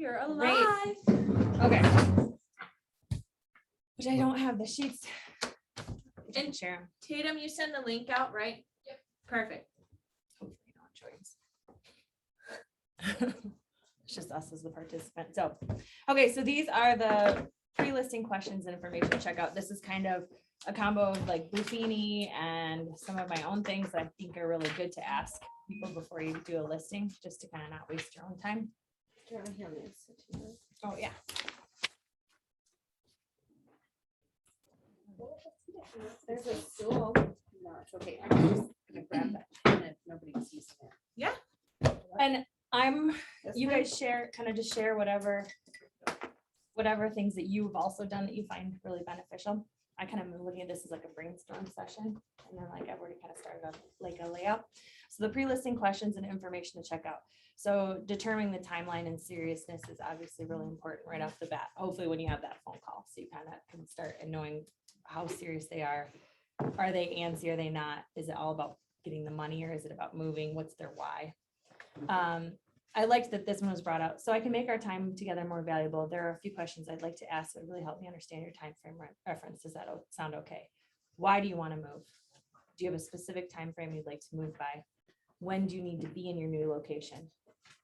You're Great. alive. Okay. But I don't have the sheets. And share them. Tatum, you send the link out, right? Yep. Perfect. Hopefully no one joins. It's just us as the participant. So, okay, so these are the pre-listing questions and information to check out. This is kind of a combo of like Buffini and some of my own things that I think are really good to ask people before you do a listing, just to kind of not waste your own time. Oh, yeah. There's a stool. No, it's okay. I'm just gonna grab that pen if nobody's using it. Yeah. And you guys share, kind of just share whatever things that you've also done that you find really beneficial. I kind of am looking at this as like a brainstorm session, and then like I've already kind of started on like a layout. So the pre-listing questions and information to check out. So determining the timeline and seriousness is obviously really important right off the bat. Hopefully when you have that phone call, so you kind of can start and knowing how serious they are. Are they antsy? Are they not? Is it all about getting the money, or is it about moving? What's their why? I liked that this one was brought out, so I can make our time together more valuable. There are a few questions I'd like to ask that would really help me understand your time frame reference. Does that sound okay? Why do you want to move? Do you have a specific time frame you'd like to move by? When do you need to be in your new location?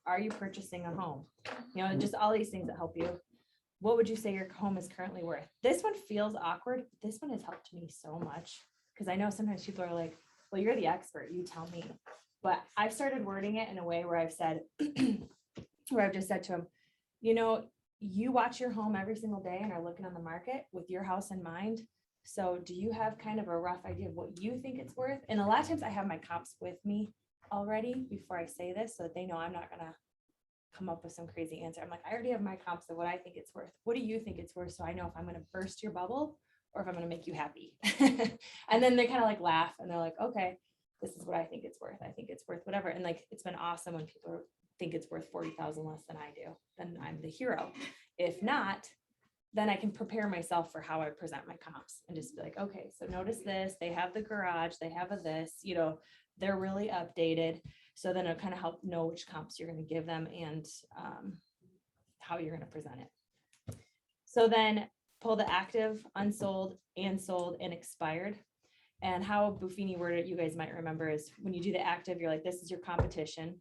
Are you purchasing a home? You know, just all these things that help you. What would you say your home is currently worth? This one feels awkward. This one has helped me so much, because I know sometimes people are like, well, you're the expert, you tell me. But I've started wording it in a way where I've said, where I've just said to them, you know, you watch your home every single day and are looking on the market with your house in mind. So do you have kind of a rough idea of what you think it's worth? And a lot of times I have my comps with me already before I say this, so that they know I'm not gonna come up with some crazy answer. I'm like, I already have my comps of what I think it's worth. What do you think it's worth? So I know if I'm gonna burst your bubble or if I'm gonna make you happy. And then they kind of like laugh and they're like, okay, this is what I think it's worth. I think it's worth whatever. And like, it's been awesome when people think it's worth 40,000 less than I do, then I'm the hero. If not, then I can prepare myself for how I present my comps and just be like, okay, so notice this, they have the garage, they have a this, you know, they're really updated. So then it'll kind of help know which comps you're going to give them and how you're going to present it. So then pull the active, unsold, and sold, and expired. And how Buffini worded it, you guys might remember, is when you do the active, you're like, this is your competition.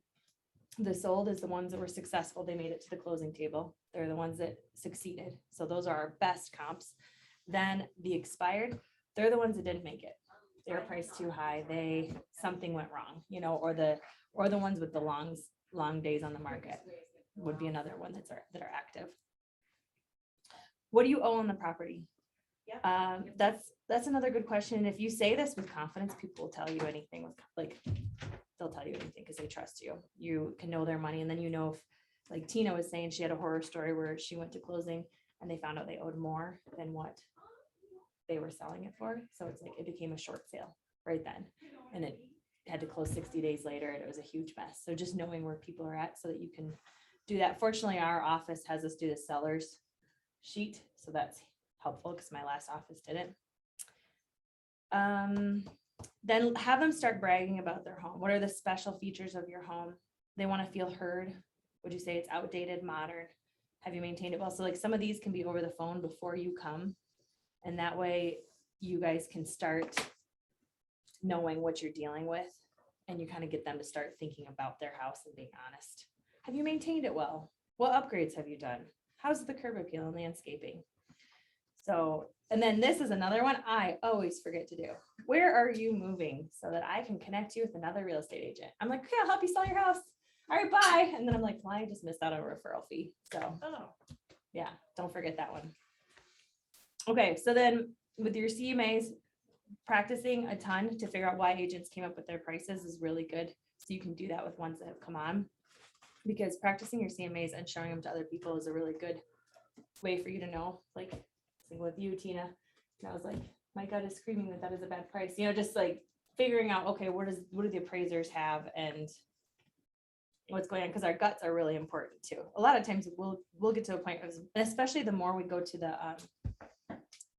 The sold is the ones that were successful. They made it to the closing table. They're the ones that succeeded. So those are our best comps. Then the expired, they're the ones that didn't make it. They were priced too high. Something went wrong, you know, or the ones with the long days on the market would be another one that are active. What do you owe on the property? That's another good question. If you say this with confidence, people will tell you anything they'll tell you anything because they trust you. You can know their money. And then, you know, if like Tina was saying, she had a horror story where she went to closing and they found out they owed more than what they were selling it for. So it's like, it became a short sale right then. And it had to close 60 days later and it was a huge mess. So just knowing where people are at so that you can do that. Fortunately, our office has us do the seller's sheet. So that's helpful because my last office didn't. Then have them start bragging about their home. What are the special features of your home? They want to feel heard. Would you say it's outdated, modern? Have you maintained it well? So like some of these can be over the phone before you come. And that way you guys can start knowing what you're dealing with and you kind of get them to start thinking about their house and being honest. Have you maintained it well? What upgrades have you done? How's the curb appeal and landscaping? So, and then this is another one I always forget to do. Where are you moving so that I can connect you with another real estate agent? I'm like, okay, I'll help you sell your house. All right, bye. And then I'm like, well, I just missed out on a referral fee. So, yeah, don't forget that one. Okay, so then with your CMAs, practicing a ton to figure out why agents came up with their prices is really good. So you can do that with ones that have come on, because practicing your CMAs and showing them to other people is a really good way for you to know. Like with you, Tina, and I was like, my gut is screaming that is a bad price. You know, just like figuring out, okay, what do the appraisers have and what's going on, because our guts are really important too. A lot of times we'll get to a point of, especially the more we go to the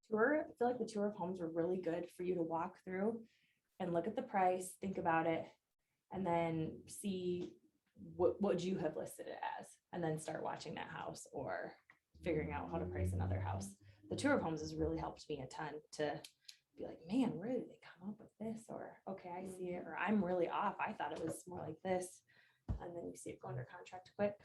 tour, I feel like the tour of homes are really good for you to walk through and look at the price, think about it, and then see what would you have listed it as? And then start watching that house or figuring out how to price another house. The tour of homes has really helped me a ton to be like, man, where did they come up with this? Or, okay, I see it, or I'm really off. I thought it was more like this. And then you see it go under contract quick.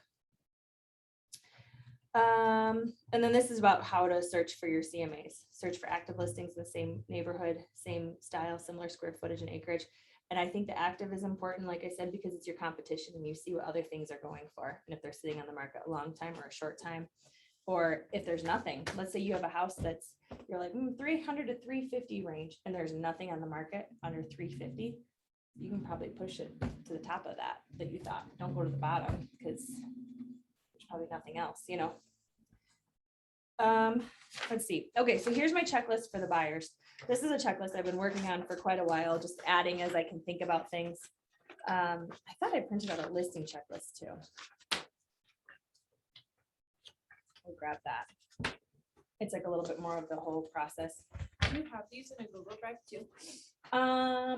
And then this is about how to search for your CMAs. Search for active listings in the same neighborhood, same style, similar square footage and acreage. And I think the active is important, like I said, because it's your competition and you see what other things are going for. And if they're sitting on the market a long time or a short time, or if there's nothing, let's say you have a house that's, you're like 300 to 350 range, and there's nothing on the market under 350, you can probably push it to the top of that you thought. Don't go to the bottom because there's probably nothing else, you know. Let's see. Okay, so here's my checklist for the buyers. This is a checklist I've been working on for quite a while, just adding as I can think about things. I thought I printed out a listing checklist too. I'll grab that. It's like a little bit more of the whole process. Do you have these in a Google Drive too?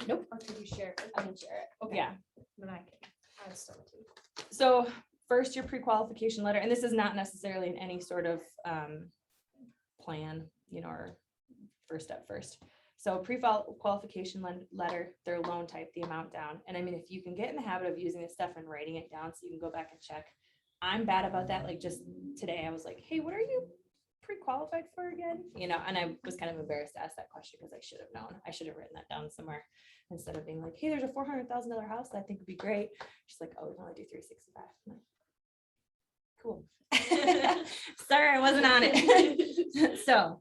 Nope. Or could you share it? I can share it. Okay. Yeah. Then I can add some too. So first, your pre-qualification letter, and this is not necessarily in any sort of plan, you know, or first step first. So pre-qualification letter, their loan type, the amount down. And I mean, if you can get in the habit of using this stuff and writing it down so you can go back and check. I'm bad about that. Like just today, I was like, hey, what are you pre-qualified for again? You know, and I was kind of embarrassed to ask that question because I should have known. I should have written that down somewhere instead of being like, hey, there's a $400,000 house that I think would be great. She's like, oh, we can only do 365. I'm like, cool. Sorry, I wasn't on it. So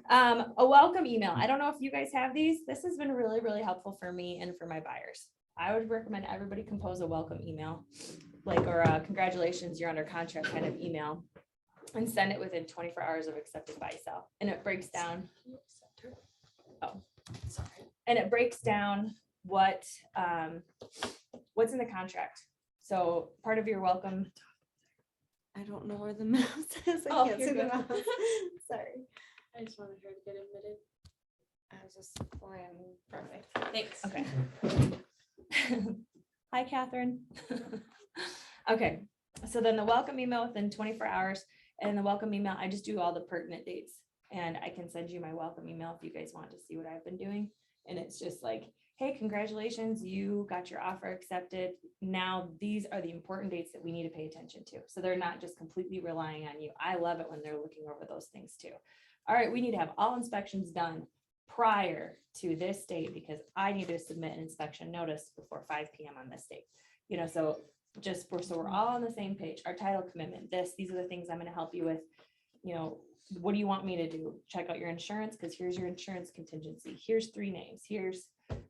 a welcome email. I don't know if you guys have these. This has been really, really helpful for me and for my buyers. I would recommend everybody compose a welcome email, like, or congratulations, you're under contract kind of email, and send it within 24 hours of accepted buy sell. And it breaks down. Oh, sorry. And it breaks down what's in the contract. So part of your welcome. I don't know where the mouse is. I Oh, can't you're see the good. mouse. Sorry. I just wanted her to get admitted. I was just flying. Perfect. Thanks. Okay. Hi, Catherine. Okay, so then the welcome email within 24 hours, and the welcome email, I just do all the pertinent dates, and I can send you my welcome email if you guys want to see what I've been doing. And it's just like, hey, congratulations, you got your offer accepted. Now these are the important dates that we need to pay attention to. So they're not just completely relying on you. I love it when they're looking over those things too. All right, we need to have all inspections done prior to this date because I need to submit an inspection notice before 5 p.m. on this date. You know, so so we're all on the same page. Our title commitment, these are the things I'm going to help you with. You know, what do you want me to do? Check out your insurance because here's your insurance contingency. Here's 3 names. Here's,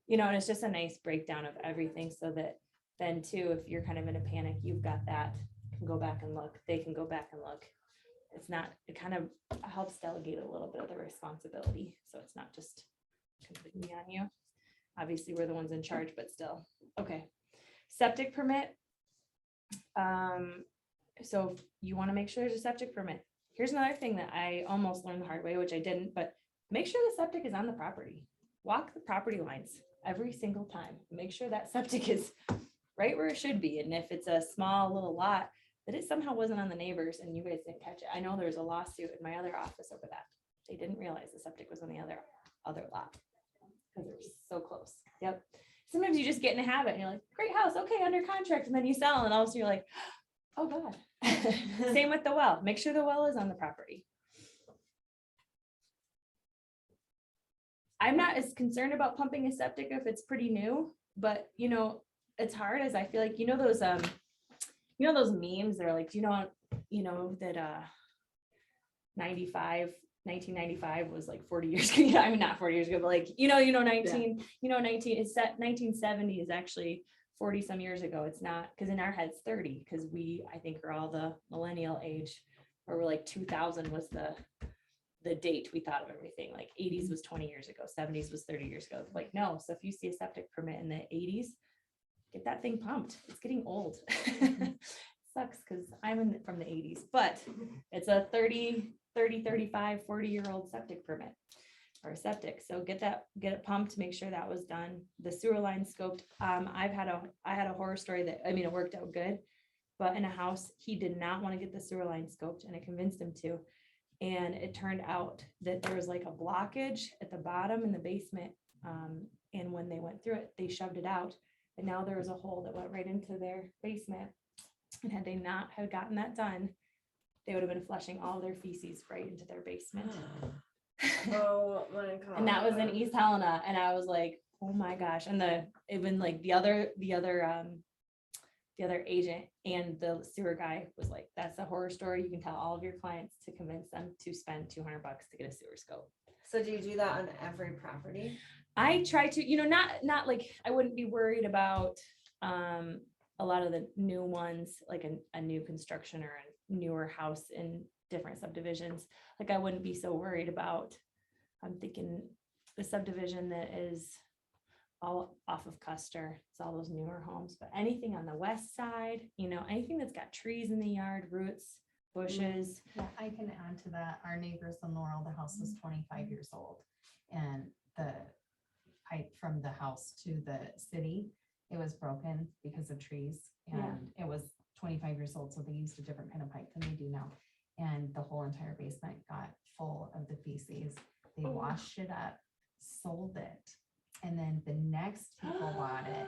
you know, and it's just a nice breakdown of everything so that then too, if you're kind of in a panic, you've got that, you can go back and look. They can go back and look. It's not, it kind of helps delegate a little bit of the responsibility. So it's not just completely on you. Obviously, we're the ones in charge, but still. Okay. Septic permit. So you want to make sure there's a septic permit. Here's another thing that I almost learned the hard way, which I didn't, but make sure the septic is on the property. Walk the property lines every single time. Make sure that septic is right where it should be. And if it's a small little lot, that it somehow wasn't on the neighbors and you guys didn't catch it. I know there's a lawsuit in my other office over that. They didn't realize the septic was on the other lot because it was so close. Yep. Sometimes you just get in a habit and you're like, great house, okay, under contract. And then you sell and all of a sudden you're like, oh God. Same with the well. Make sure the well is on the property. I'm not as concerned about pumping a septic if it's pretty new, but you know, it's hard as I feel like, you know, those memes, they're like, you know, that 1995 was like 40 years ago. I mean, not 40 years ago, but like, 1970 is actually 40 some years ago. It's not, because in our heads 30, because I think are all the millennial age, or we're like 2000 was the date we thought of everything. Like 80s was 20 years ago, 70s was 30 years ago. Like, no. So if you see a septic permit in the 80s, get that thing pumped. It's getting old. Sucks because I'm from the 80s, but it's a 30, 35, 40-year-old septic permit or a septic. So get it pumped, make sure that was done. The sewer line scoped. I had a horror story that, I mean, it worked out good. but in a house, he did not want to get the sewer line scoped, and I convinced him to. And it turned out that there was like a blockage at the bottom in the basement. And when they went through it, they shoved it out. And now there was a hole that went right into their basement. And had they not had gotten that done, they would have been flushing all their feces right into their basement. Oh my God. And that was in East Helena. And I was like, oh my gosh. And even like the other agent and the sewer guy was like, that's a horror story. You can tell all of your clients to convince them to spend $200 to get a sewer scope. So do you do that on every property? I try to, not like, I wouldn't be worried about a lot of the new ones, like a new construction or a newer house in different subdivisions. Like I wouldn't be so worried about, I'm thinking the subdivision that is all off of Custer, it's all those newer homes, but anything on the west side, anything that's got trees in the yard, roots, bushes. Yeah, I can add to that. Our neighbors in Laurel, the house is 25 years old, and the pipe from the house to the city, it was broken because of trees, and it was 25 years old, so they used a different kind of pipe than they do now. And the whole entire basement got full of the feces. They washed it up, sold it, and then the next people bought it,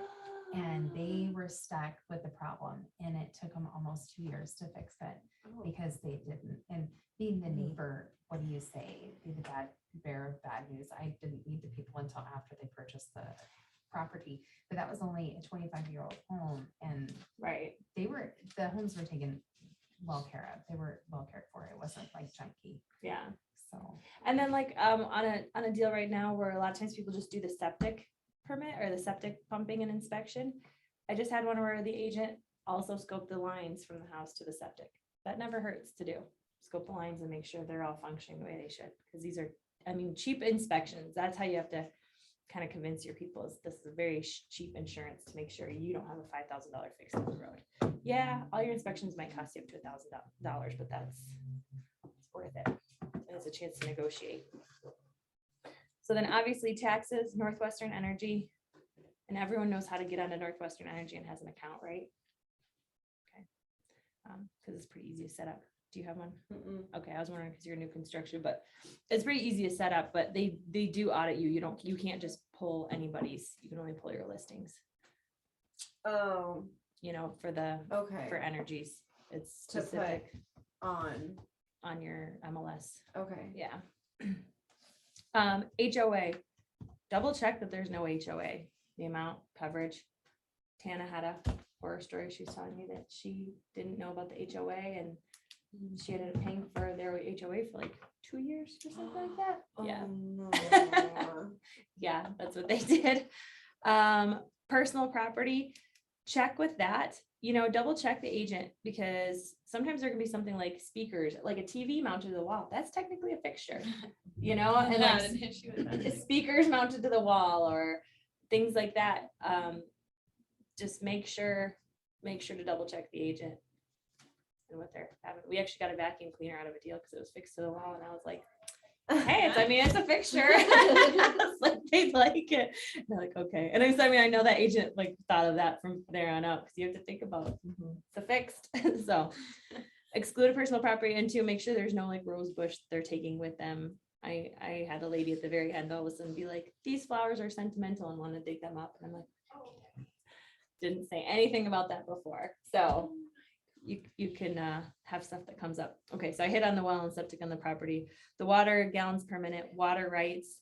and they were stuck with the problem, and it took them almost 2 years to fix it because they didn't. And being the neighbor, what do you say? Be the bad bearer of bad news. I didn't meet the people until after they purchased the property, but that was only a 25-year-old home, and Right. the homes were taken well care of. They were well cared for. It wasn't like junky. Yeah. So, And then like on a deal right now where a lot of times people just do the septic permit or the septic pumping and inspection. I just had one where the agent also scoped the lines from the house to the septic. That never hurts to do. Scope the lines and make sure they're all functioning the way they should. Because these are, cheap inspections. That's how you have to kind of convince your people is this is a very cheap insurance to make sure you don't have a $5,000 fix on the road. Yeah, all your inspections might cost you up to $1,000, but it's worth it. And it's a chance to negotiate. So then obviously taxes, Northwestern Energy, and everyone knows how to get onto Northwestern Energy and has an account, right? Okay. Because it's pretty easy to set up. Do you have one? Okay, I was wondering because you're new construction, but it's pretty easy to set up, but they do audit you. You can't just pull anybody's, you can only pull your listings. Oh, For energies. It's to specific on your MLS. okay. Yeah. HOA, double check that there's no HOA, the amount, coverage. Tana had a horror story. She was telling me that she didn't know about the HOA and she ended up paying for their HOA for like 2 years or something like that. Yeah. No. Yeah, that's what they did. Personal property, check with that. Double check the agent because sometimes there can be something like speakers, like a TV mounted to the wall. That's technically a fixture, and like speakers mounted to the wall or things like that. Just make sure to double check the agent and what they're having. We actually got a vacuum cleaner out of a deal because it was fixed to the wall, and I was like, hey, it's a fixture. It's like they like it. And they're like, okay. And I know that agent like thought of that from there on out because you have to think about it's a fixed. So exclude a personal property, and to make sure there's no like rose bush they're taking with them. I had a lady at the very end all of a sudden be like, these flowers are sentimental and want to dig them up. And I'm like, oh, didn't say anything about that before. So you can have stuff that comes up. Okay, so I hit on the well and septic on the property. The water gallons per minute, water rights.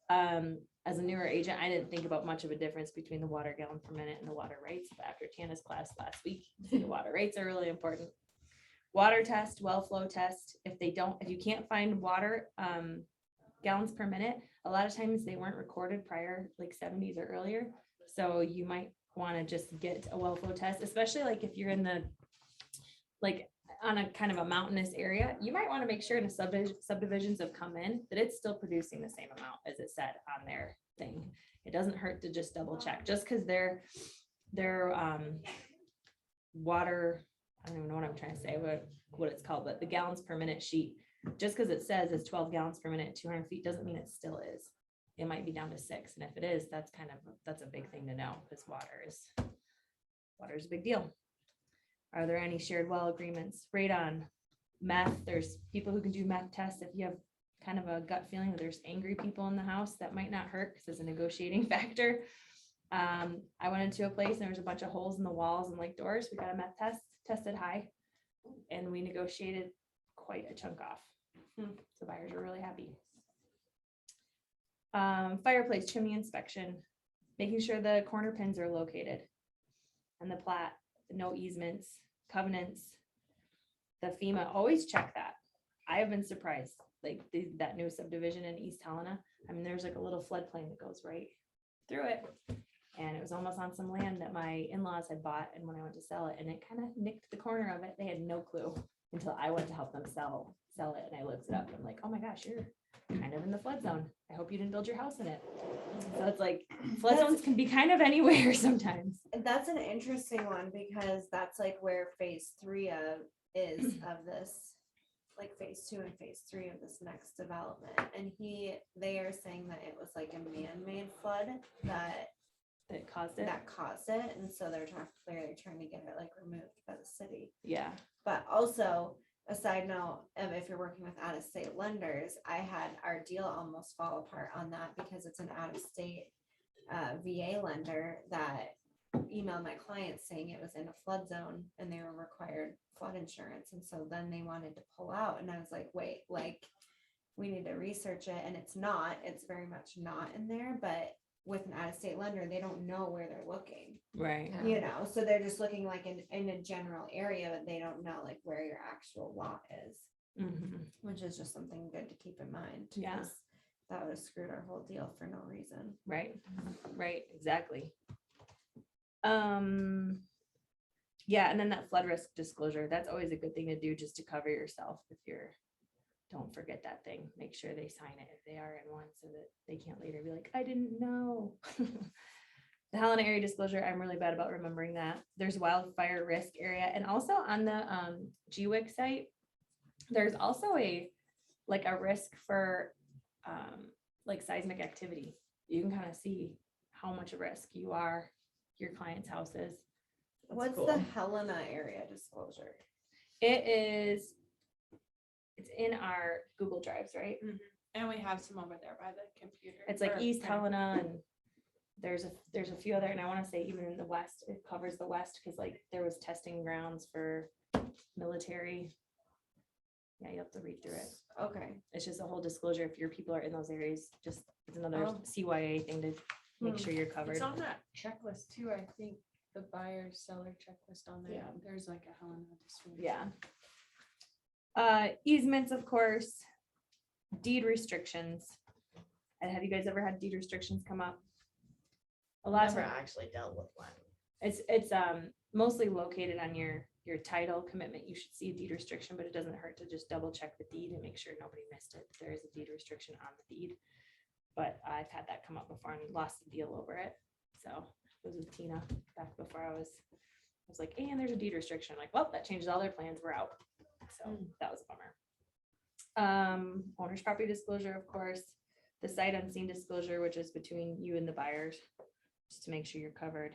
As a newer agent, I didn't think about much of a difference between the water gallon per minute and the water rights. But after Tana's class last week, the water rates are really important. Water test, well flow test. If you can't find water gallons per minute, a lot of times they weren't recorded prior, like 70s or earlier. So you might want to just get a well flow test, especially like if you're in the like on a kind of a mountainous area, you might want to make sure in the subdivisions have come in that it's still producing the same amount as it said on their thing. It doesn't hurt to just double check just because their water, I don't even know what I'm trying to say, what it's called, but the gallons per minute sheet, just because it says it's 12 gallons per minute, 200 feet doesn't mean it still is. It might be down to 6. And if it is, that's a big thing to know because water is a big deal. Are there any shared well agreements? Radon, meth, there's people who can do meth tests. If you have kind of a gut feeling that there's angry people in the house, that might not hurt because it's a negotiating factor. I went into a place and there was a bunch of holes in the walls and like doors. We got a meth test, tested high, and we negotiated quite a chunk off. The buyers were really happy. Fireplace chimney inspection, making sure the corner pins are located and the plat, no easements, covenants. The FEMA, always check that. I have been surprised, like that new subdivision in East Helena. I mean, there's like a little floodplain that goes right through it. And it was almost on some land that my in-laws had bought. And when I went to sell it, and it kind of nicked the corner of it, they had no clue until I went to help them sell it. And I looked it up. I'm like, oh my gosh, you're kind of in the flood zone. I hope you didn't build your house in it. So it's like flood zones can be kind of anywhere sometimes. That's an interesting one because that's like where phase 3 is of this, like phase 2 and phase 3 of this next development. And they are saying that it was like a man-made flood that caused it. That caused it. And so they're clearly trying to get it like removed by the city. Yeah. But also, a side note of if you're working with out-of-state lenders, I had our deal almost fall apart on that because it's an out-of-state VA lender that emailed my client saying it was in a flood zone and they were required flood insurance. And so then they wanted to pull out. And I was like, wait, like we need to research it. And it's very much not in there. But with an out-of-state lender, they don't know where they're looking. Right. You know, so they're just looking like in a general area, but they don't know like where your actual lot is, which is just something good to keep in mind. Yeah. That would have screwed our whole deal for no reason. Right. Right. Exactly. Yeah. And then that flood risk disclosure, that's always a good thing to do just to cover yourself. Don't forget that thing. Make sure they sign it if they are in one so that they can't later be like, I didn't know. The Helena area disclosure, I'm really bad about remembering that. There's wildfire risk area. And also on the GWIC site, there's also a risk for like seismic activity. You can kind of see how much a risk you are, your client's house is. That's What's cool. the Helena area disclosure? It's in our Google Drives, right? And we have some over there by the computer. It's like or East printer. Helena, and there's a few other, and I want to say even in the west, it covers the west because like there was testing grounds for military. Yeah, you have to read through it. Okay. It's just a whole disclosure if your people are in those areas. Just it's another CYA thing to make sure you're covered. It's on that checklist too, I think, the buyer seller checklist on there. Yeah. There's like a Helena disclosure. Yeah. Easements, of course, deed restrictions. And have you guys ever had deed restrictions come up? A lot of Never times actually dealt with one. it's mostly located on your title commitment. You should see a deed restriction, but it doesn't hurt to just double check the deed and make sure nobody missed it. There is a deed restriction on the deed. But I've had that come up before and lost the deal over it. So it was with Tina back before I was like, and there's a deed restriction. I'm like, well, that changes all their plans. We're out. So that was a bummer. Owner's property disclosure, of course, the sight unseen disclosure, which is between you and the buyers, just to make sure you're covered.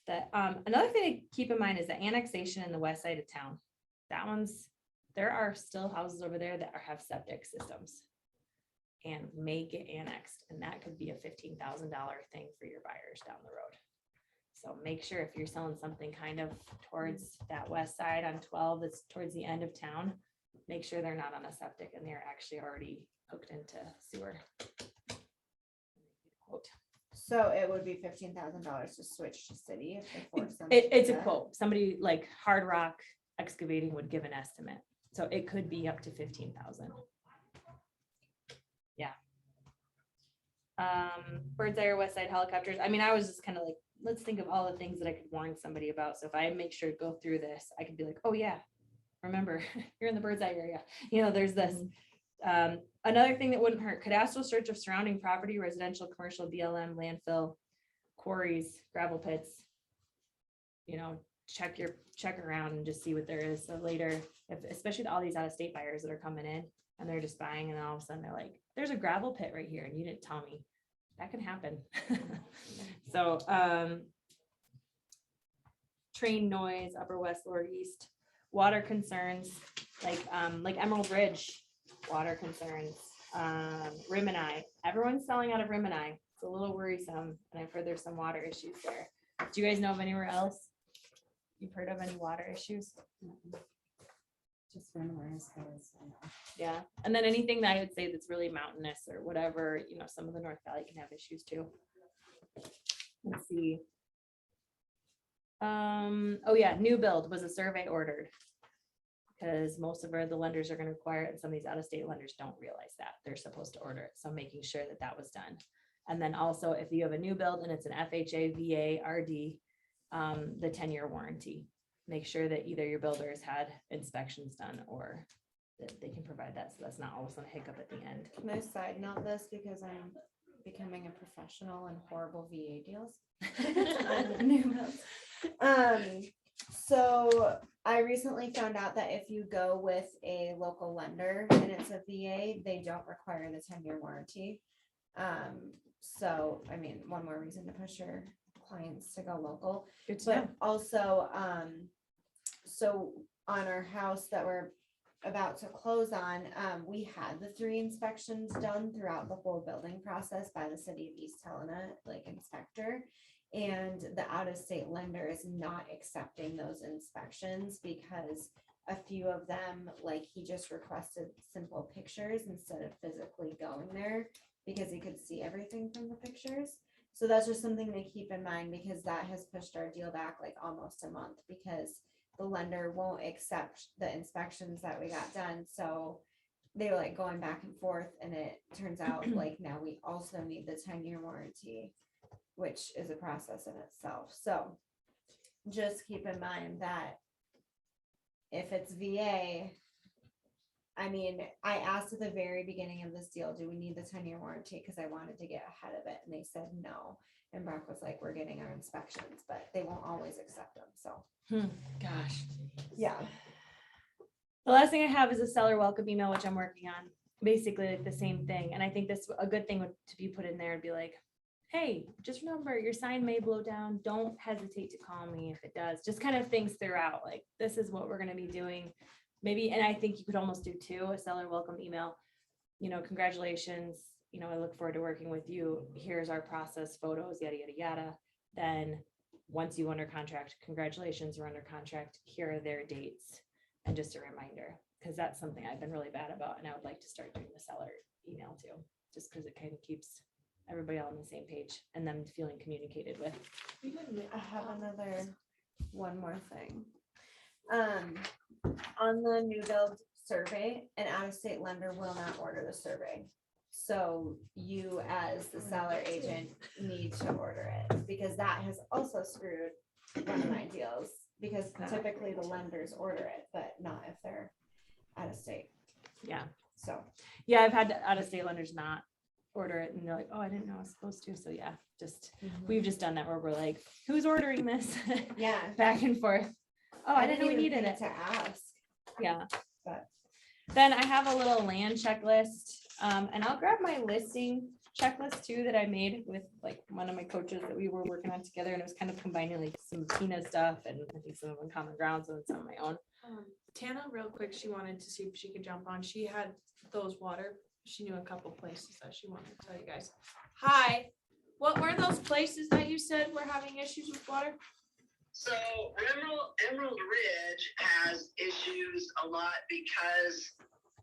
That another thing to keep in mind is the annexation in the west side of town. There are still houses over there that have septic systems and may get annexed, and that could be a $15,000 thing for your buyers down the road. So make sure if you're selling something kind of towards that west side on 12, that's towards the end of town, make sure they're not on a septic and they're actually already hooked into sewer. Quote. So it would be $15,000 to switch to city if they force them. It's to a do that. quote. Somebody like Hard Rock Excavating would give an estimate. So it could be up to 15,000. Yeah. Bird's eye or west side helicopters. I mean, I was just kind of like, let's think of all the things that I could warn somebody about. So if I make sure to go through this, I could be like, oh yeah, remember you're in the bird's eye area. You know, there's this. Another thing that wouldn't hurt, cadastral search of surrounding property, residential, commercial, BLM, landfill, quarries, gravel pits. You know, check around and just see what there is. So later, especially all these out-of-state buyers that are coming in and they're just buying, and then all of a sudden they're like, there's a gravel pit right here and you didn't tell me. That can happen. So train noise, Upper West, Lower East, water concerns, like Emerald Ridge, water concerns, Rimini. Everyone's selling out of Rimini. It's a little worrisome, and I've heard there's some water issues there. Do you guys know of anywhere else? You've heard of any water issues? Just remember as far as I know. Yeah, and then anything that I would say that's really mountainous or whatever, some of the North Valley can have issues too. Let's see. Oh yeah, new build was a survey ordered. Because most of the lenders are going to require it, and some of these out-of-state lenders don't realize that they're supposed to order it. So making sure that that was done. And then also if you have a new build and it's an FHA, VA, RD, the 10-year warranty. Make sure that either your builder has had inspections done or that they can provide that. So that's not always a hiccup at the end. Can I side note this because I'm becoming a professional in horrible VA deals? on new builds. So I recently found out that if you go with a local lender and it's a VA, they don't require the 10-year warranty. So, I mean, one more reason to push your clients to go local. Good to But know. also, so on our house that we're about to close on, we had the 3 inspections done throughout the whole building process by the city of East Helena, like inspector. And the out-of-state lender is not accepting those inspections because a few of them, like he just requested simple pictures instead of physically going there because he could see everything from the pictures. So that's just something to keep in mind because that has pushed our deal back like almost a month because the lender won't accept the inspections that we got done. So they were like going back and forth, and it turns out like now we also need the 10-year warranty, which is a process in itself. So just keep in mind that if it's VA, I mean, I asked at the very beginning of this deal, do we need the 10-year warranty? Because I wanted to get ahead of it. And they said no. And Brock was like, we're getting our inspections, but they won't always accept them. So Gosh. yeah. The last thing I have is a seller welcome email, which I'm working on. Basically like the same thing. And I think this a good thing would to be put in there and be like, hey, just remember your sign may blow down. Don't hesitate to call me if it does. Just kind of things throughout, like this is what we're going to be doing. Maybe, and I think you could almost do too, a seller welcome email, congratulations, I look forward to working with you. Here's our process, photos, yada, yada, yada. Then once you under contract, congratulations, you're under contract. Here are their dates. And just a reminder, because that's something I've been really bad about. And I would like to start doing the seller email too, just because it kind of keeps everybody all on the same page and them feeling communicated with. I have one more thing. On the new build survey, an out-of-state lender will not order the survey. So you as the seller agent need to order it because that has also screwed one of my deals because typically the lenders order it, but not if they're out of state. Yeah. So Yeah, I've had out-of-state lenders not order it and they're like, oh, I didn't know I was supposed to. So yeah, we've just done that where we're like, who's ordering this? yeah, Back and forth. Oh, I didn't know we even needed think it. to ask. Yeah. But Then I have a little land checklist, and I'll grab my listing checklist too that I made with like one of my coaches that we were working on together, and it was kind of combining like some Tina stuff and I think some of them common grounds and some of my own. Tana, real quick, she wanted to see if she could jump on. She had those water. She knew a couple places that she wanted to tell you guys. Hi, what were those places that you said were having issues with water? So Emerald Ridge has issues a lot because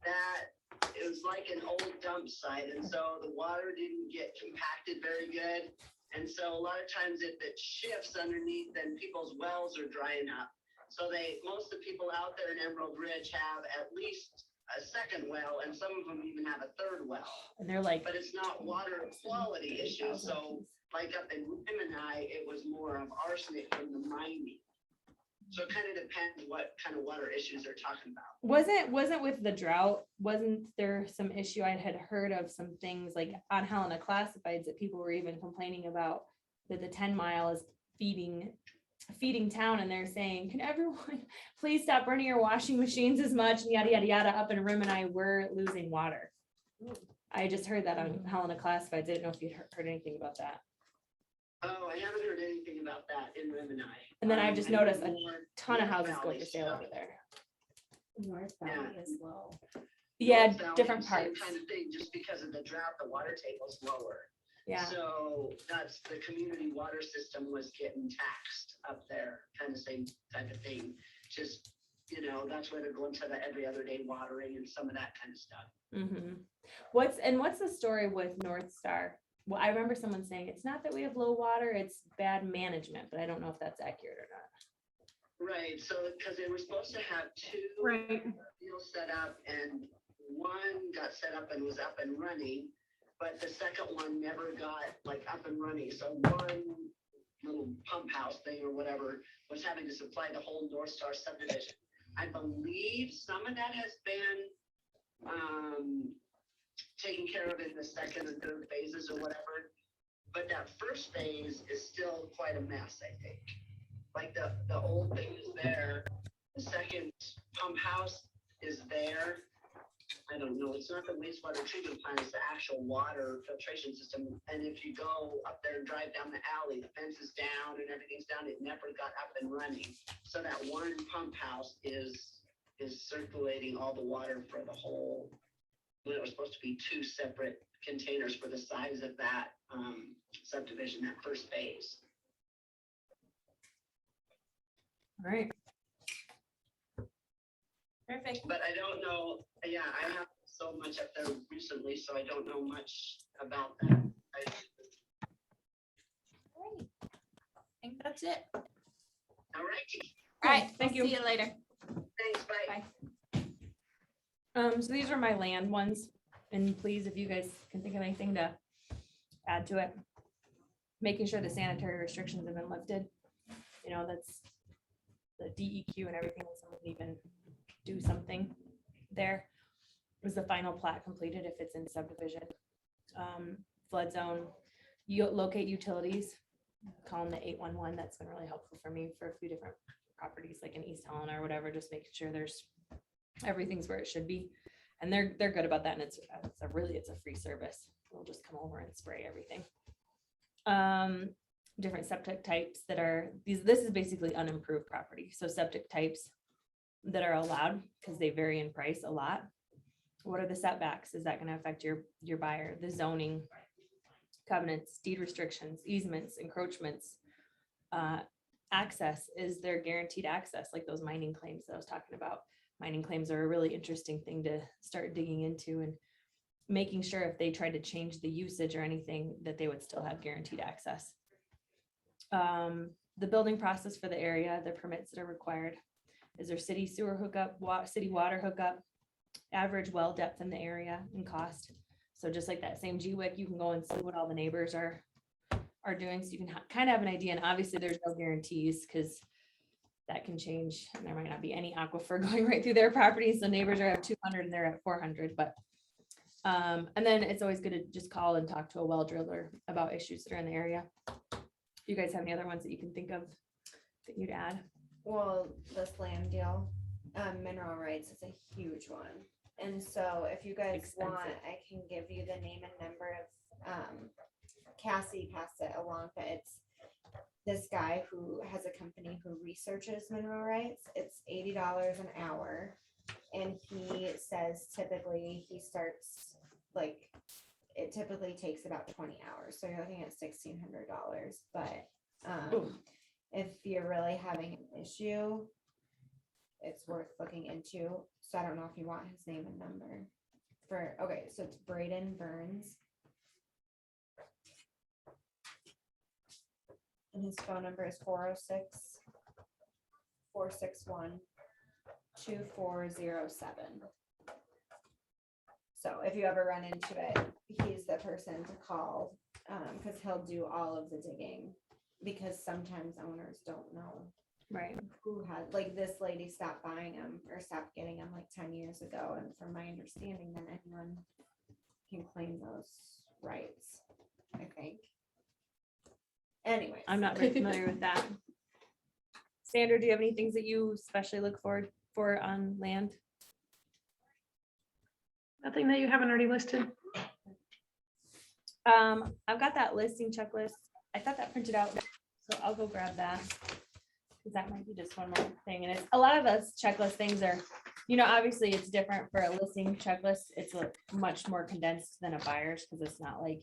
that is like an old dump site, and so the water didn't get compacted very good, and so a lot of times if it shifts underneath, then people's wells are drying up. So most of the people out there in Emerald Ridge have at least a second well, and some of them even have a third well. And they're like, But it's not water quality issues. So like up in Rimini, it was more of arsenic from the mining. So it kind of depends what kind of water issues they're talking about. wasn't with the drought, wasn't there some issue? I had heard of some things like on Helena Classifieds that people were even complaining about that the 10 mile is feeding town, and they're saying, can everyone please stop running your washing machines as much and yada, yada, yada. Up in Rimini, we're losing water. I just heard that on Helena Classifieds. I didn't know if you'd heard anything about that. Oh, I haven't heard anything about that in Rimini. And then I've just I know noticed a more ton of North houses go Valley for sale stuff. over there. North Valley is low. Yeah, North Valley, different same parts. kind of thing, just because of the drought, the water table's lower. Yeah, So that's, the community water system was getting taxed up there, kind of same type of thing. Just, that's where they're going to the every other day watering and some of that kind of stuff. mm-hmm. What's the story with North Star? Well, I remember someone saying it's not that we have low water, it's bad management, but I don't know if that's accurate or not. Right, so, because they were supposed to have two Right. deals set up, and one got set up and was up and running, but the second one never got up and running. So one little pump house thing or whatever was having to supply the whole North Star subdivision. I believe some of that has been taken care of in the second and third phases or whatever. But that first phase is still quite a mess, I think. The old thing is there, the second pump house is there. I don't know, it's not the wastewater treatment plant, it's the actual water filtration system. And if you go up there and drive down the alley, the fence is down and everything's down, it never got up and running. So that one pump house is circulating all the water for the whole, when it was supposed to be two separate containers for the size of that subdivision, that first phase. All right. Perfect. But I don't know, yeah, I haven't so much up there recently, so I don't know much about that. Great. I think that's it. All right, All right. Thank I'll you. See you later. thanks, bye. So these are my land ones, and please, if you guys can think of anything to add to it. Making sure the sanitary restrictions have been lifted. That's the DEQ and everything, when someone can even do something there. Was the final plat completed if it's in subdivision? Flood zone, you locate utilities, call them the 811. That's been really helpful for me for a few different properties, like in East Helena or whatever, just making sure everything's where it should be. And they're good about that. And it's a free service. We'll just come over and spray everything. Different septic types that are this is basically unimproved property. So septic types that are allowed, because they vary in price a lot. What are the setbacks? Is that going to affect your buyer? The zoning, covenants, deed restrictions, easements, encroachments, access. Is there guaranteed access, like those mining claims that I was talking about? Mining claims are a really interesting thing to start digging into, and making sure if they tried to change the usage or anything, that they would still have guaranteed access. The building process for the area, the permits that are required. Is there city sewer hookup, city water hookup, average well depth in the area and cost? So just like that same GWIC, you can go and see what all the neighbors are doing. So you can kind of have an idea. And obviously there's no guarantees, because that can change. And there might not be any aquifer going right through their property. So neighbors are at 200 and they're at 400. But and then it's always good to just call and talk to a well driller about issues that are in the area. You guys have any other ones that you can think of that you'd add? Well, this land deal, mineral rights is a huge one. And so if you guys want, Expensive. I can give you the name and number of, Cassie passed it along, but it's this guy who has a company who researches mineral rights. It's $80 an hour. And he says typically he starts it typically takes about 20 hours. So you're looking at $1,600, but, Ooh. if you're really having an issue, it's worth looking into. So I don't know if you want his name and number okay, so it's Braden Burns. And his phone number is 406-461-2407. So if you ever run into it, he's the person to call, because he'll do all of the digging, because sometimes owners don't know Right. who had, this lady stopped buying them or stopped getting them 10 years ago. And from my understanding, then anyone can claim those rights, I think. Anyway. I'm not very familiar with that. Sandra, do you have any things that you especially look forward for on land? Nothing that you haven't already listed. I've got that listing checklist I thought that printed out, so I'll go grab that. Because that might be just one more thing. And it's a lot of us checklist things are, obviously it's different for a listing checklist. It's much more condensed than a buyer's because it's not like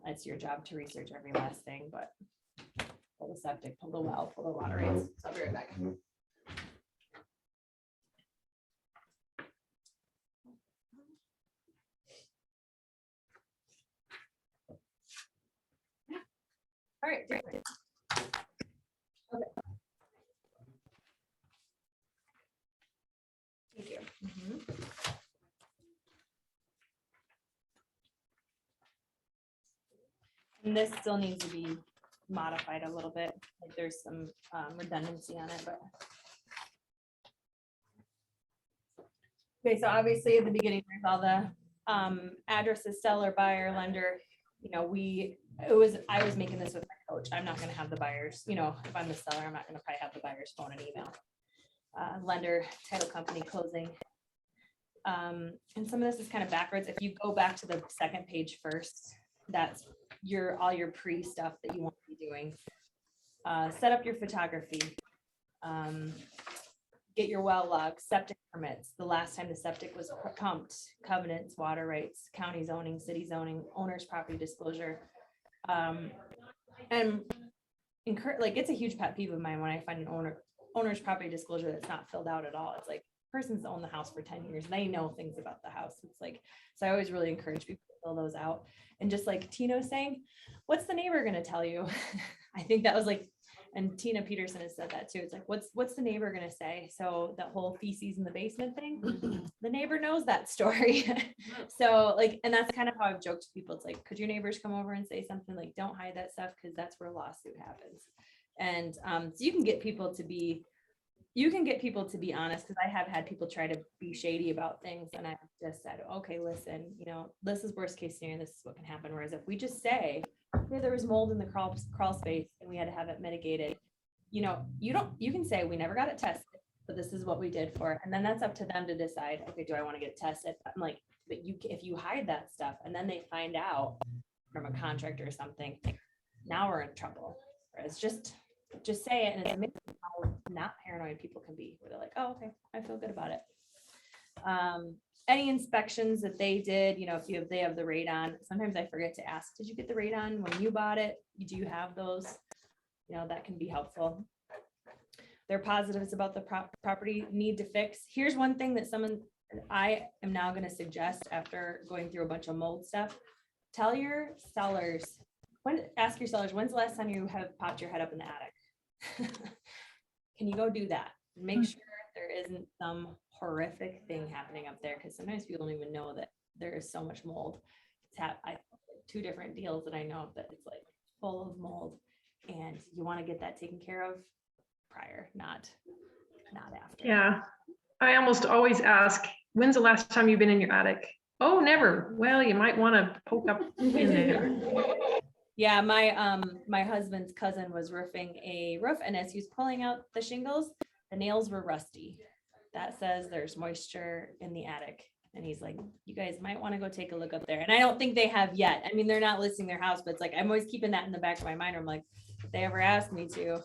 it's your job to research every last thing, but pull the septic, pull the well, pull the water rates. So I'll be right back. All right. Different. Okay. Thank you. And this still needs to be modified a little bit. Like there's some redundancy on it, but. Okay, so obviously at the beginning, there's all the addresses, seller, buyer, lender. I was making this with my coach. I'm not gonna have the buyers, if I'm the seller, I'm not gonna probably have the buyer's phone and email. Lender, title company, closing. And some of this is kind of backwards. If you go back to the second page first, that's all your pre stuff that you want to be doing. Set up your photography. Get your well log, septic permits, the last time the septic was pumped, covenants, water rights, county zoning, city zoning, owner's property disclosure. And it's a huge pet peeve of mine when I find an owner's property disclosure that's not filled out at all. It's like person's owned the house for 10 years. They know things about the house. It's like, so I always really encourage people to fill those out. And just like Tino's saying, what's the neighbor going to tell you? I think that was like, and Tina Peterson has said that too. It's like, what's the neighbor going to say? So that whole feces in the basement thing, the neighbor knows that story. So like, and that's kind of how I've joked to people. It's like, could your neighbors come over and say something like, don't hide that stuff, because that's where a lawsuit happens. And so you can get people to be honest, because I have had people try to be shady about things, and I've just said, okay, listen, this is worst case scenario, this is what can happen. Whereas if we just say, okay, there was mold in the crawl space and we had to have it mitigated, you can say we never got it tested, but this is what we did for it. And then that's up to them to decide, okay, do I want to get it tested? I'm like, but if you hide that stuff and then they find out from a contractor or something, now we're in trouble. Whereas just say it, and it's amazing how not paranoid people can be, where they're like, oh, okay, I feel good about it. Any inspections that they did, if they have the radon, sometimes I forget to ask, did you get the radon when you bought it? Do you have those? That can be helpful. They're positives about the property need to fix. Here's one thing that I am now going to suggest after going through a bunch of mold stuff. Tell your sellers, ask your sellers, when's the last time you have popped your head up in the attic? Can you go do that? Make sure there isn't some horrific thing happening up there, because sometimes people don't even know that there is so much mold. I 2 different deals that I know of that it's like full of mold, and you want to get that taken care of prior, not after. Yeah, I almost always ask, when's the last time you've been in your attic? Oh, never. Well, you might want to poke up in there. Yeah, my husband's cousin was roofing a roof, and as he was pulling out the shingles, the nails were rusty. That says there's moisture in the attic. And he's like, you guys might want to go take a look up there. And I don't think they have yet. I mean, they're not listing their house, but it's like, I'm always keeping that in the back of my mind. I'm like, if they ever ask me to,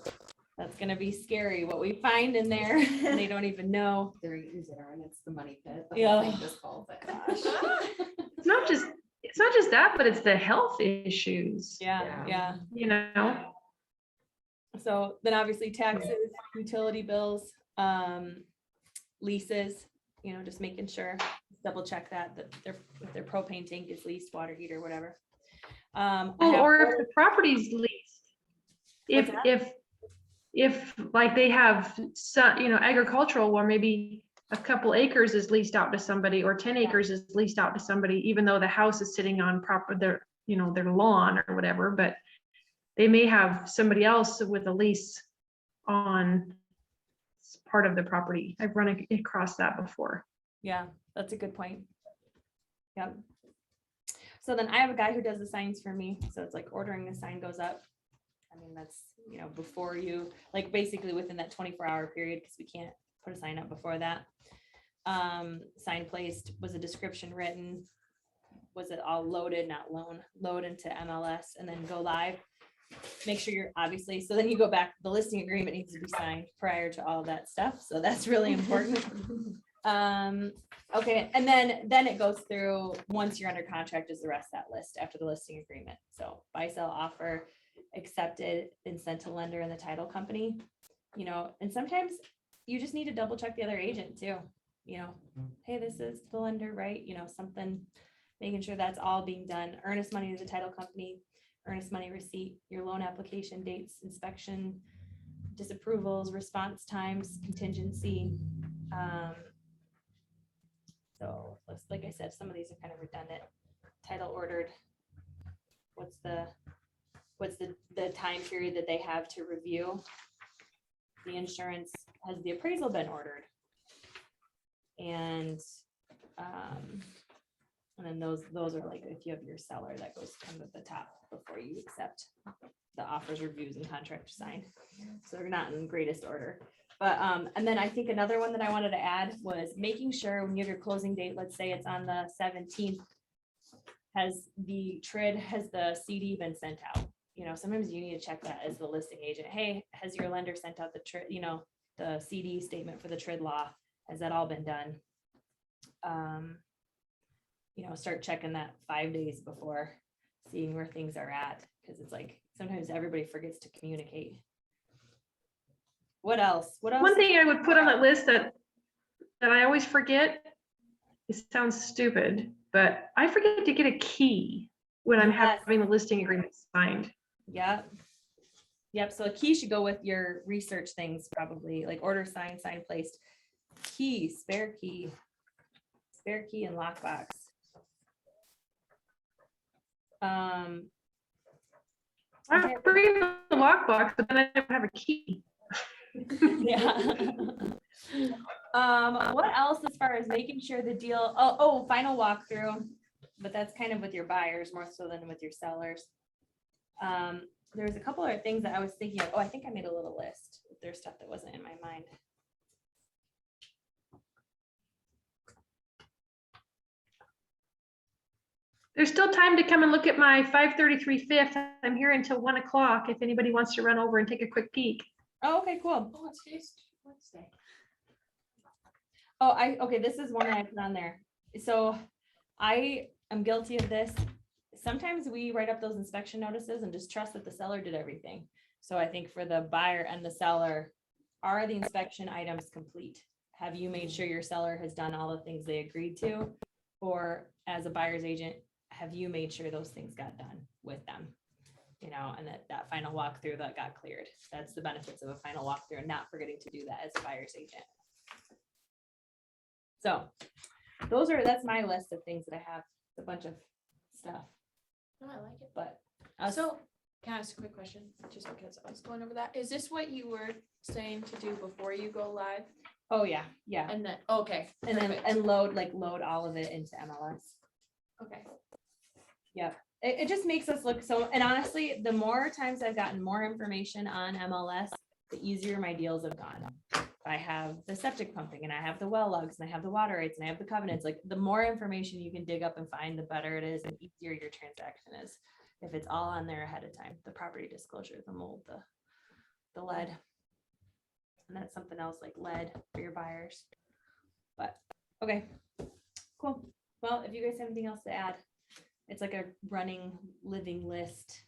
that's going to be scary what we find in there. And they don't even know. They're eating dinner and it's the money pit. Yeah. Just called it. Gosh. It's not just that, but it's the health issues. Yeah. So then obviously taxes, utility bills, leases, just making sure, double check that if their propane tank is leased, water heater, whatever. Or if the property's leased, if like they have some, agricultural, or maybe a couple acres is leased out to somebody, or 10 acres is leased out to somebody, even though the house is sitting on their lawn or whatever, but they may have somebody else with a lease on part of the property. I've run across that before. Yeah, that's a good point. Yep. So then I have a guy who does the signs for me. So it's like ordering the sign goes up. I mean, that's, before you, like basically within that 24-hour period, because we can't put a sign up before that. Sign placed, was a description written, was it all loaded, not load into MLS and then go live. make sure you're obviously, so then you go back, the listing agreement needs to be signed prior to all that stuff. So that's really important. Okay, and then it goes through, once you're under contract is the rest of that list after the listing agreement. So buy, sell, offer, accepted, and sent to lender and the title company, you know, and sometimes you just need to double check the other agent too. You know, hey, this is the lender, right? You know, something, making sure that's all being done. Earnest money to the title company, earnest money receipt, your loan application dates, inspection, disapprovals, response times, contingency. So like I said, some of these are kind of redundant. Title ordered. What's the time period that they have to review? The insurance, has the appraisal been ordered? And then those are like, if you have your seller, that goes kind of at the top before you accept the offers, reviews, and contract signed. So they're not in greatest order. But and then I think another one that I wanted to add was making sure when you have your closing date, let's say it's on the 17th, has the CD been sent out? You know, sometimes you need to check that as the listing agent. Hey, has your lender sent out the CD statement for the TRID law? Has that all been done? You know, start checking that 5 days before, seeing where things are at, because it's like sometimes everybody forgets to communicate. What else? One thing I would put on that list that I always forget, it sounds stupid, but I forget to get a key when I'm Yes. having the listing agreement signed. Yep. So a key should go with your research things, probably like order signed, signed, placed, key, spare key and lockbox. I bring the lockbox, but then I don't have a key. Yeah. What else as far as making sure the deal, final walkthrough, but that's kind of with your buyers more so than with your sellers. There's a couple other things that I was thinking of. I think I made a little list. There's stuff that wasn't in my mind. There's still time to come and look at my 533 Fifth. I'm here until 1 o'clock if anybody wants to run over and take a quick peek. Oh, okay, cool. Oh, it's Wednesday. Okay, this is one that I put on there. So I am guilty of this. Sometimes we write up those inspection notices and just trust that the seller did everything. So I think for the buyer and the seller, are the inspection items complete? Have you made sure your seller has done all the things they agreed to? Or as a buyer's agent, have you made sure those things got done with them? You know, and that final walkthrough that got cleared. That's the benefits of a final walkthrough and not forgetting to do that as a buyer's agent. So that's my list of things that I have, a bunch of stuff, No, I like it. but So can I ask a quick question? Just because I was going over that. Is this what you were saying to do before you go live? oh yeah. And then, okay. And then, perfect. and load all of it into MLS. Okay. It just makes us look so, and honestly, the more times I've gotten more information on MLS, the easier my deals have gone. I have the septic pumping and I have the well logs and I have the water rates and I have the covenants. Like the more information you can dig up and find, the better it is and easier your transaction is. If it's all on there ahead of time, the property disclosure, the mold, the lead. And that's something else like lead for your buyers. But okay, cool. Well, if you guys have anything else to add, it's like a running living list.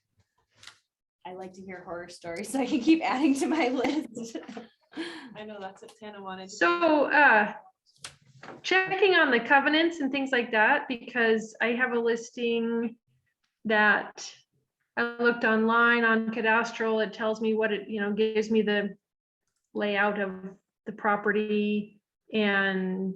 I like to hear horror stories, so I can keep adding to my list. I know that's what Tana wanted. So checking on the covenants and things like that, because I have a listing that I looked online on cadastral. It tells me what it, gives me the layout of the property, and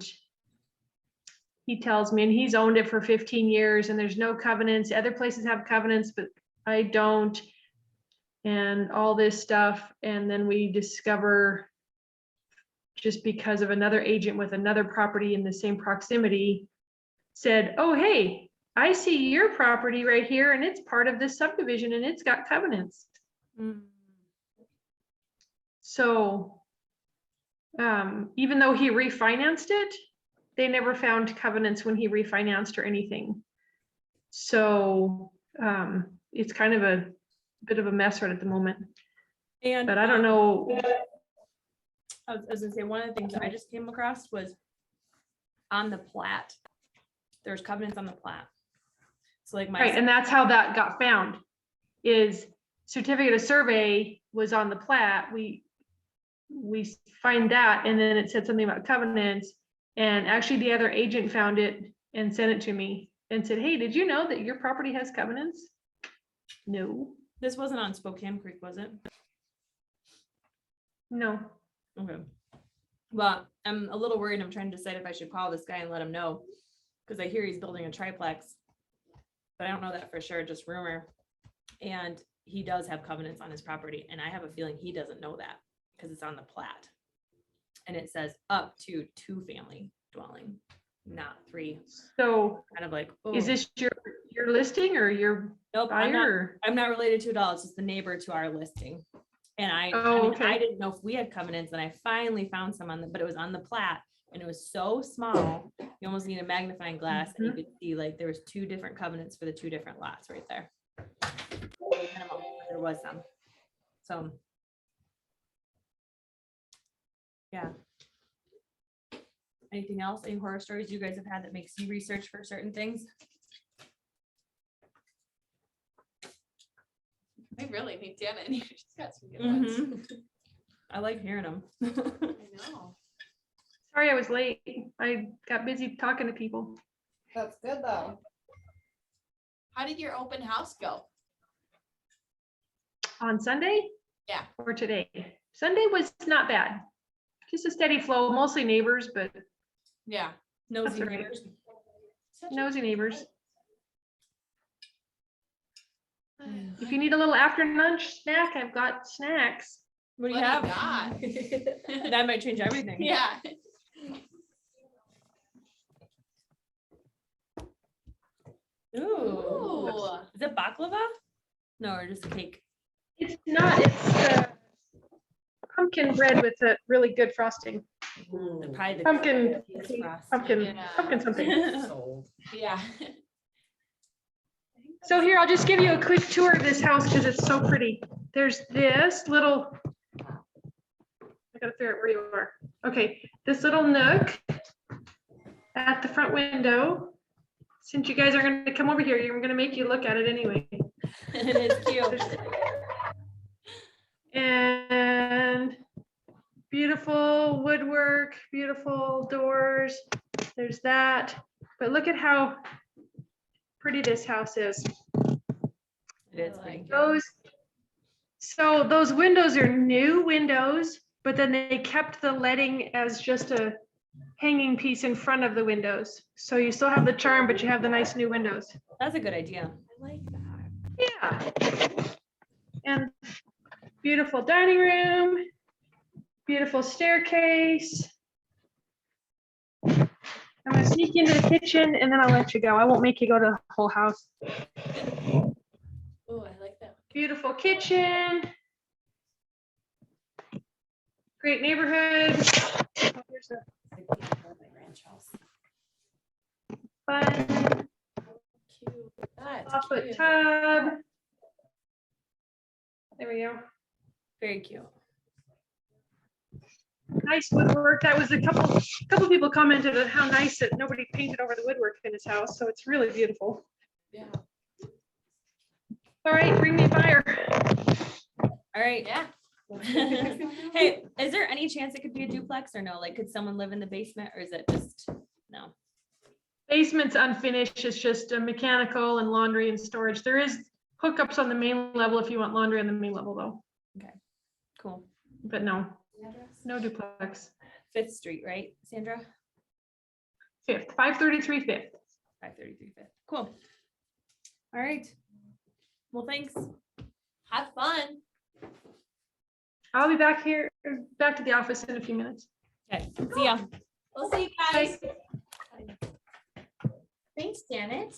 he tells me, and he's owned it for 15 years and there's no covenants. Other places have covenants, but I don't, and all this stuff. And then we discover, just because of another agent with another property in the same proximity, said, oh, hey, I see your property right here and it's part of this subdivision and it's got covenants. So even though he refinanced it, they never found covenants when he refinanced or anything. So it's kind of a bit of a mess right at the moment, And but I don't know. I was gonna say, one of the things that I just came across was on the plat. There's covenants on the plat. So like Right, my, and that's how that got found, is certificate of survey was on the plat. We find that, and then it said something about covenants. And actually the other agent found it and sent it to me and said, hey, did you know that your property has covenants? No, this wasn't on Spokane Creek, was it? no. Okay. Well, I'm a little worried. I'm trying to decide if I should call this guy and let him know. Because I hear he's building a triplex. But I don't know that for sure, just rumor. And he does have covenants on his property. And I have a feeling he doesn't know that because it's on the plat. And it says up to 2-family dwelling, not 3. So Kind of like, oh, is this your listing or your nope, buyer? I'm not related to it at all. It's just the neighbor to our listing. And I Oh, mean, okay. I didn't know if we had covenants, and I finally found some on the, but it was on the plat, and it was so small, you almost need a magnifying glass, and you could see like there was 2 different covenants for the 2 different lots right there. Minimum, but there was some. So. Yeah. Anything else? Any horror stories you guys have had that makes you research for certain things? I really need Dana in here. She's got some good ones. I like hearing them. I know. Sorry I was late. I got busy talking to people. That's good though. How did your open house go? On Sunday? Yeah. Or today? Sunday was not bad. Just a steady flow, mostly neighbors, but Yeah. Nosy That's all right. neighbors. nosy neighbors. If you need a little after lunch snack, I've got snacks. What do you What have? do you got? That might change everything. Yeah. Ooh. Ooh. Is it baklava? No, or just a cake. It's not, it's pumpkin bread with a really good frosting. Probably the Pumpkin, cookiest frosting. pumpkin, Yeah. pumpkin something. Yeah. So here, I'll just give you a quick tour of this house because it's so pretty. There's this little, I gotta figure out where you are. Okay, this little nook at the front window. Since you guys are gonna come over here, I'm gonna make you look at it anyway. It is cute. And beautiful woodwork, beautiful doors. There's that. But look at how pretty this house is. It is pretty cute. Those windows are new windows, but then they kept the letting as just a hanging piece in front of the windows. So you still have the charm, but you have the nice new windows. That's a good idea. I like that. Yeah. And beautiful dining room, beautiful staircase. I'm gonna sneak into the kitchen and then I'll let you go. I won't make you go to the whole house. Oh, I like that. Beautiful kitchen. Great neighborhood. Oh, here's a fun Cute. That's 8-foot cute. tub. There we go. Very cute. Nice woodwork. That was a couple people commented on how nice that nobody painted over the woodwork in his house. So it's really beautiful. Yeah. All right, bring me a fire. All right. Yeah. Hey, is there any chance it could be a duplex or no? Like, could someone live in the basement or is it just, no? Basement's unfinished. It's just a mechanical and laundry and storage. There is hookups on the main level if you want laundry on the main level though. Cool. But no, no duplex. 5th Street, right, Sandra? 5th, 533 5th. 533 5th. Cool. All right. Well, thanks. Have fun. I'll be back to the office in a few minutes. Okay, see ya. We'll see you guys. Thanks, Janet.